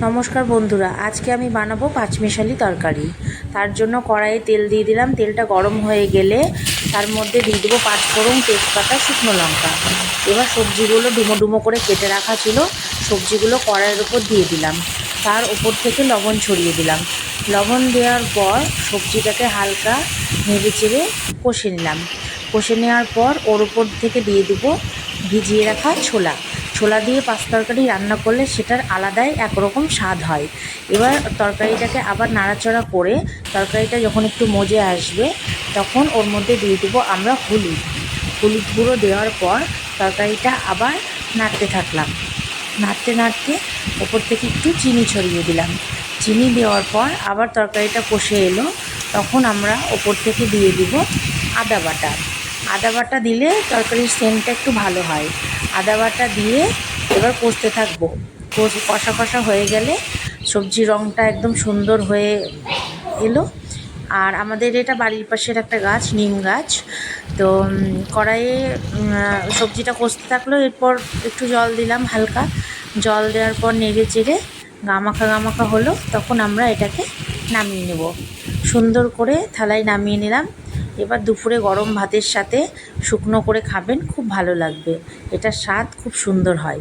নমস্কার বন্ধুরা, আজকে আমি বানাবো পাঁচমিশালি তরকারি। তার জন্য কড়াইয়ে তেল দিয়ে দিলাম। তেলটা গরম হয়ে গেলে তার মধ্যে দিয়ে দেবো পাঁচফোড়ন, তেজপাতা, শুকনো লঙ্কা। এবার সবজিগুলো ডুমো ডুমো করে কেটে রাখা ছিল, সবজিগুলো কড়াইয়ের ওপর দিয়ে দিলাম। তার ওপর থেকে লবণ ছড়িয়ে দিলাম। লবণ দেওয়ার পর সবজিটাকে হালকা নেড়ে চেড়ে কষে নিলাম। কষে নেওয়ার পর ওর ওপর থেকে দিয়ে দেবো ভিজিয়ে রাখা ছোলা। ছোলা দিয়ে পাঁচ তরকারি রান্না করলে সেটার আলাদাই একরকম স্বাদ হয়। এবার তরকারিটাকে আবার নাড়াচাড়া করে তরকারিটা যখন একটু মজে আসবে তখন ওর মধ্যে দিয়ে দেবো আমরা হলুদ গুঁড়ো দেওয়ার পর তরকারিটা আবার নাড়তে থাকলাম। নাড়তে নাড়তে ওপর থেকে একটু চিনি ছড়িয়ে দিলাম। চিনি দেওয়ার পর আবার তরকারিটা কষে এলো, তখন আমরা ওপর থেকে দিয়ে দিব আদা বাটা। আদা বাটা দিলে তরকারির সেন্টটা একটু ভালো হয়। আদা বাটা দিয়ে এবার কষতে থাকবো। কষা কষা হয়ে গেলে সবজির রঙটা একদম সুন্দর হয়ে এলো। আর আমাদের এটা বাড়ির পাশের একটা গাছ, নিম গাছ। তো কড়াইয়ে সবজিটা কষতে থাকলো। এরপর একটু জল দিলাম, হালকা জল দেওয়ার পর নেড়ে চেড়ে গামাখা গামাখা হলো, তখন আমরা এটাকে নামিয়ে নেব। সুন্দর করে থালায় নামিয়ে নিলাম। এবার দুপুরে গরম ভাতের সাথে শুকনো করে খাবেন, খুব ভালো লাগবে। এটার স্বাদ খুব সুন্দর হয়।